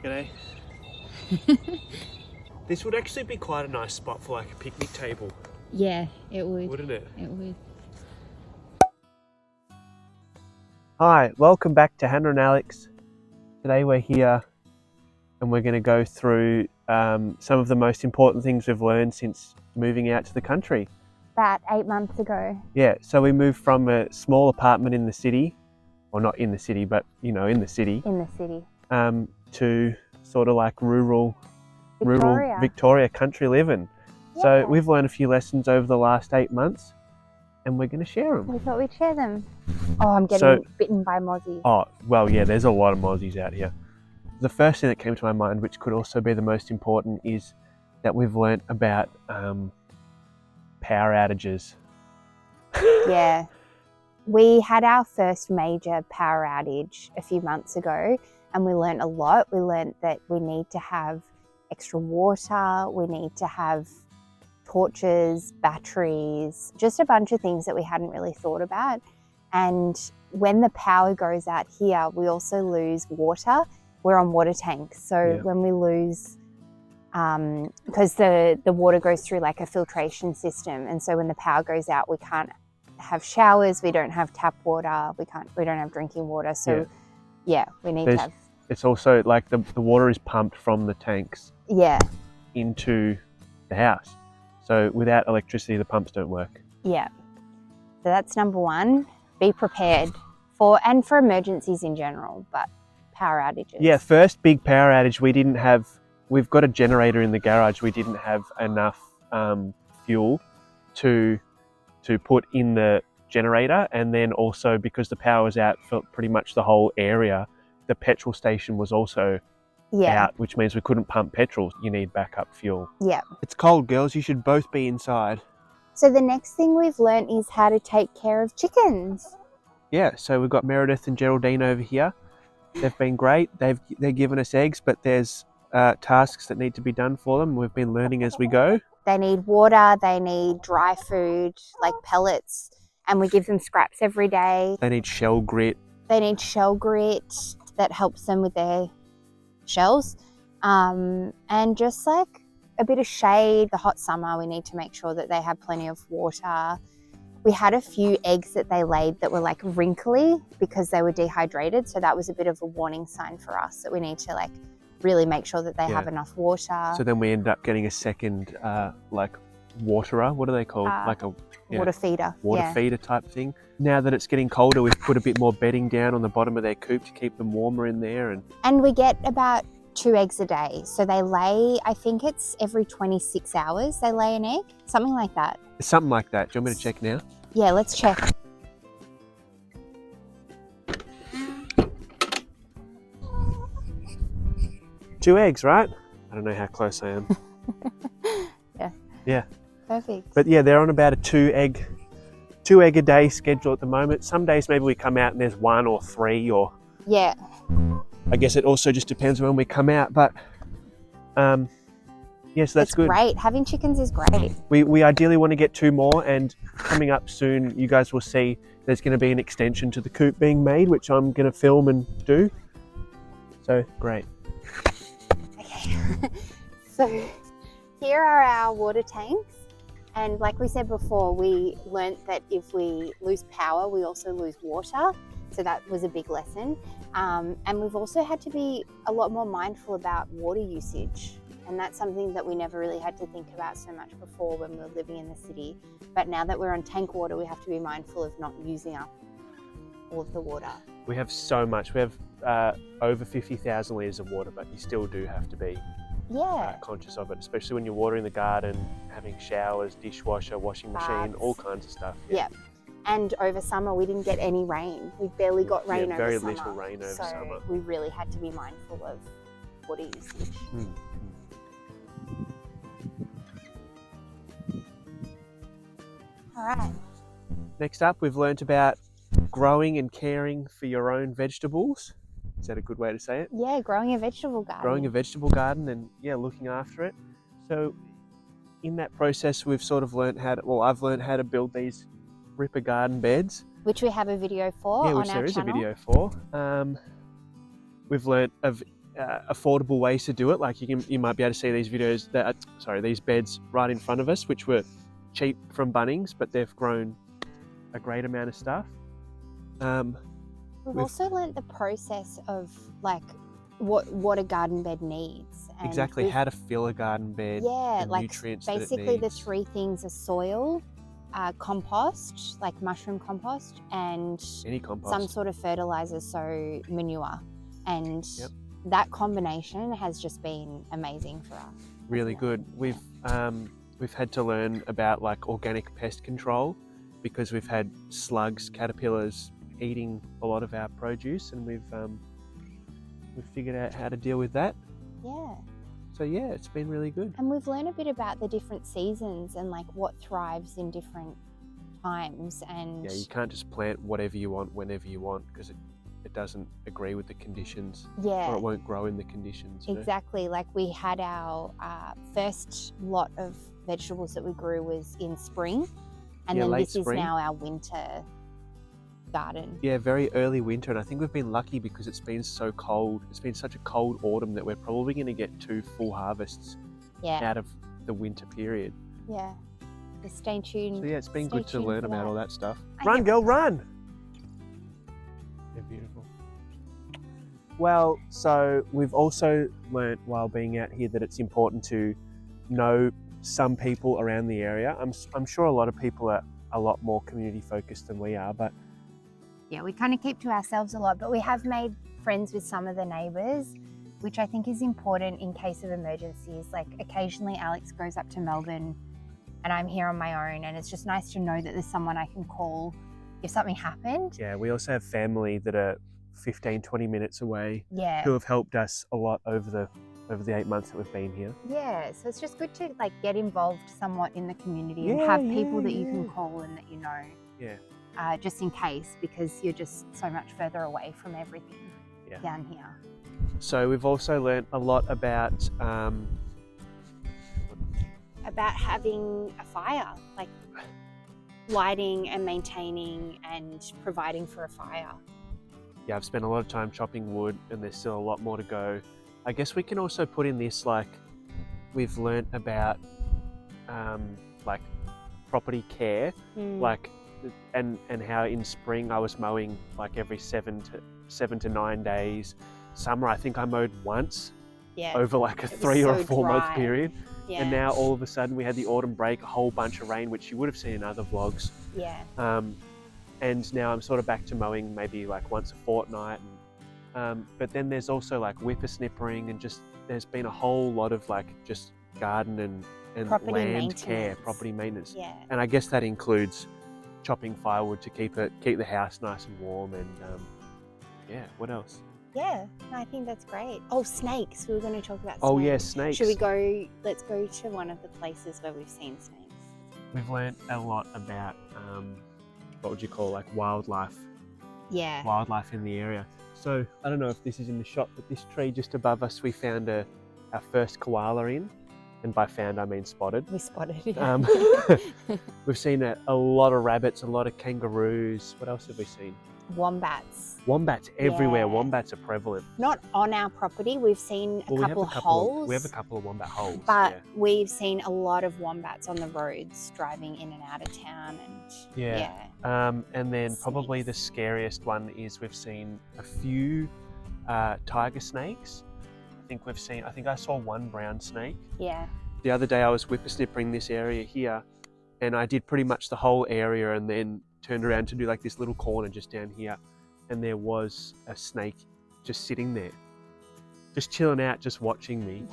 G'day. This would actually be quite a nice spot for like a picnic table. Yeah, it would. Wouldn't it? It would. Hi, welcome back to Hannah and Alex. Today we're here and we're going to go through some of the most important things we've learned since moving out to the country. About 8 months ago. Yeah, so we moved from a small apartment in the city, or not in the city, but in the city, to sort of like rural Victoria country living. Yeah. So we've learned a few lessons over the last 8 months and we're going to share them. We thought we'd share them. Oh, I'm getting bitten by mozzies. Oh, well, yeah, there's a lot of mozzies out here. The first thing that came to my mind, which could also be the most important, is that we've learnt about power outages. Yeah. We had our first major power outage a few months ago and we learnt a lot. We learnt that we need to have extra water, we need to have torches, batteries, just a bunch of things that we hadn't really thought about. And when the power goes out here, we also lose water. We're on water tanks. So when we lose, because the water goes through like a filtration system. And so when the power goes out, we can't have showers, we don't have tap water, we don't have drinking water. So we need to have. It's also like the water is pumped from the tanks into the house. So without electricity, the pumps don't work. Yeah. So that's number one. Be prepared for emergencies in general, but power outages. Yeah, first big power outage, we've got a generator in the garage. We didn't have enough fuel to put in the generator. And then also because the power was out for pretty much the whole area, the petrol station was also out, which means we couldn't pump petrol. You need backup fuel. Yeah. It's cold, girls. You should both be inside. So the next thing we've learnt is how to take care of chickens. Yeah, so we've got Meredith and Geraldine over here. They've been great. They're given us eggs, but there's tasks that need to be done for them. We've been learning as we go. They need water, they need dry food, like pellets, and we give them scraps every day. They need shell grit. They need shell grit that helps them with their shells. And just like a bit of shade. The hot summer, we need to make sure that they have plenty of water. We had a few eggs that they laid that were like wrinkly because they were dehydrated. So that was a bit of a warning sign for us that we need to like really make sure that they have enough water. So then we ended up getting a second like waterer. What are they called? Like a water feeder. Water feeder type thing. Now that it's getting colder, we've put a bit more bedding down on the bottom of their coop to keep them warmer in there. And we get about 2 eggs a day. So they lay, I think it's every 26 hours they lay an egg, something like that. Something like that. Do you want me to check now? Yeah, let's check. Two eggs, right? I don't know how close I am. Yeah. Perfect. But yeah, they're on about a two egg a day schedule at the moment. Some days maybe we come out and there's 1 or 3 or... Yeah. I guess it also just depends when we come out, but yes, that's good. Great. Having chickens is great. We ideally want to get 2 more, and coming up soon, you guys will see there's going to be an extension to the coop being made, which I'm going to film and do. So, great. Okay. So, here are our water tanks. And like we said before, we learnt that if we lose power, we also lose water. So that was a big lesson. And we've also had to be a lot more mindful about water usage. And that's something that we never really had to think about so much before when we were living in the city. But now that we're on tank water, we have to be mindful of not using up all of the water. We have so much. We have over 50,000 litres of water, but you still do have to be conscious of it, especially when you're watering the garden, having showers, dishwasher, washing machine, all kinds of stuff. Yeah. And over summer, we didn't get any rain. We barely got rain over very summer. little rain over summer. So we really had to be mindful of water usage. All right. Next up, we've learnt about growing and caring for your own vegetables. Is that a good way to say it? Yeah, growing a vegetable garden. Growing a vegetable garden and looking after it. So in that process, we've sort of learnt I've learnt how to build these ripper garden beds. Which we have a video for on our channel. Yeah, which there is a video for. We've learnt of affordable ways to do it. Like you might be able to see these videos that these beds right in front of us, which were cheap from Bunnings, but they've grown a great amount of stuff. We've also learnt the process of like what a garden bed needs. And exactly how to fill a garden bed. Yeah, the like nutrients basically that it the needs. 3 things are soil, compost, like mushroom compost, and Any compost. some sort of fertilizer, so manure. And Yep. that combination has just been amazing for us. Really good. We've had to learn about like organic pest control because we've had slugs, caterpillars eating a lot of our produce, and we've figured out how to deal with that. Yeah. So yeah, it's been really good. And we've learned a bit about the different seasons and like what thrives in different times. And Yeah, you can't just plant whatever you want whenever you want because it doesn't agree with the conditions, or yeah, it won't grow in the conditions. You know? exactly. Like we had our first lot of vegetables that we grew was in spring, and Yeah, then late this is spring. now our winter garden. Yeah, very early winter, and I think we've been lucky because it's been so cold. It's been such a cold autumn that we're probably going to get 2 full harvests Yeah, out of the winter period. yeah. Just stay tuned. So yeah, it's been Stay good to tuned learn for about that. all that stuff. I Run, get- girl, run! They're beautiful. Well, so we've also learnt while being out here that it's important to know some people around the area. I'm sure a lot of people are a lot more community focused than we are, but Yeah, we kind of keep to ourselves a lot, but we have made friends with some of the neighbours, which I think is important in case of emergencies. Like occasionally Alex goes up to Melbourne and I'm here on my own, and it's just nice to know that there's someone I can call if something happened. yeah, we also have family that are 15, 20 minutes away Yeah. who have helped us a lot over the 8 months that we've been here. Yeah, so it's just good to like get involved somewhat in the community and Yeah, have people that you yeah. can call and that you know. Yeah. Just in case, because you're just so much further away from everything Yeah. down here. So we've also learnt a lot about About having a fire, like lighting and maintaining and providing for a fire. yeah, I've spent a lot of time chopping wood and there's still a lot more to go. I guess we can also put in this, like, we've learnt about like property care, like, and how in spring I was mowing like every 7 to 9 days. Summer I think I mowed once Yeah. over like a It was 3 or so 4 month dry. period. Yeah. And now all of a sudden we had the autumn break, a whole bunch of rain, which you would have seen in other vlogs. Yeah. And now I'm sort of back to mowing maybe like once a fortnight. And, but then there's also like whippersnippering, and just there's been a whole lot of like just garden and Property land care, maintenance. property maintenance. Yeah. And I guess that includes chopping firewood to keep the house nice and warm. And yeah, what else? Yeah. No, I think that's great. Oh, snakes. We were going to talk about snakes. Oh yeah, snakes. Should we go? Let's go to one of the places where we've seen snakes. We've learnt a lot about what would you call like wildlife Yeah. in the area. So I don't know if this is in the shot, but this tree just above us, we found our first koala in, and by found I mean spotted. We spotted it. We've seen a lot of rabbits, a lot of kangaroos. What else have we seen? Wombats. Wombats everywhere. Yeah. Wombats are prevalent. Not on our property. We've seen a Well, couple of holes. we have a couple of wombat holes. But yeah. we've seen a lot of wombats on the roads driving in and out of town, and Yeah. And then probably the Snakes. scariest one is we've seen a few tiger snakes. I think I saw one brown snake. yeah. The other day I was whippersnippering this area here, and I did pretty much the whole area and then turned around to do like this little corner just down here, and there was a snake just sitting there, just chilling out, just watching me.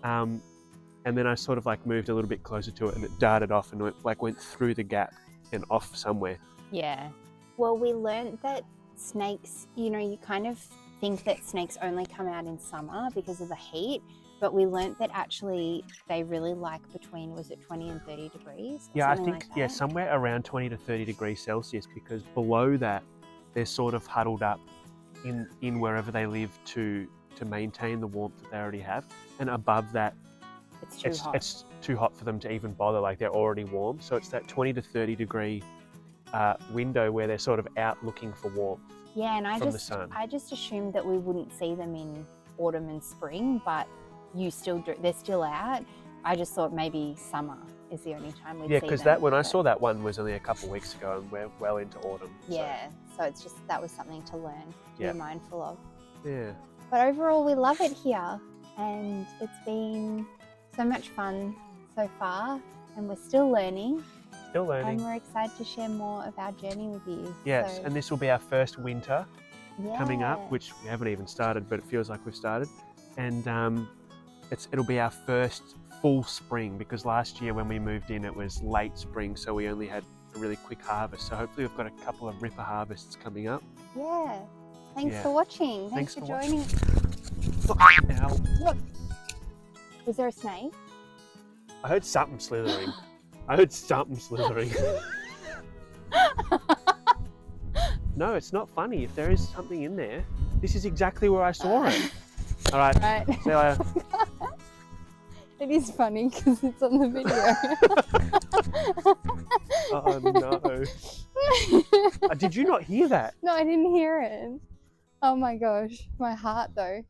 And then I sort of like moved a little bit closer to it, and it darted off and went through the gap and off somewhere. Yeah. Well, we learned that snakes, you kind of think that snakes only come out in summer because of the heat, but we learned that actually they really like between, was it 20 and 30 degrees? Yeah, I Something think like that. somewhere around 20 to 30 degrees Celsius, because below that they're sort of huddled up in wherever they live to maintain the warmth that they already have, and above that It's too hot. it's too hot for them to even bother, like they're already warm. So it's that 20 to 30 degree window where they're sort of out looking for warmth. Yeah, and from the sun. I just assumed that we wouldn't see them in autumn and spring, but they're still out. I just thought maybe summer is the only time we'd see them. Yeah, because when I saw that one was only a couple of weeks ago, and we're well into autumn. Yeah, so it's just, that was something to learn, to be mindful of. Yeah. But overall, we love it here, and it's been so much fun so far, and we're still learning. Still learning. And we're excited to share more of our journey with you. Yes, so, and this will be our first winter coming up, yeah. which we haven't even started, but it feels like we've started. And it'll be our first full spring, because last year when we moved in, it was late spring, so we only had a really quick harvest. So hopefully we've got a couple of ripper harvests coming up. Yeah. Thanks for watching. Thanks for joining. Ow. What? Was there a snake? I heard something slithering. No, it's not funny. If there is something in there, this is exactly where I saw it. All right. Right. See you later. It is funny because it's on the video. Oh no. Did you not hear that? No, I didn't hear it. Oh my gosh. My heart though.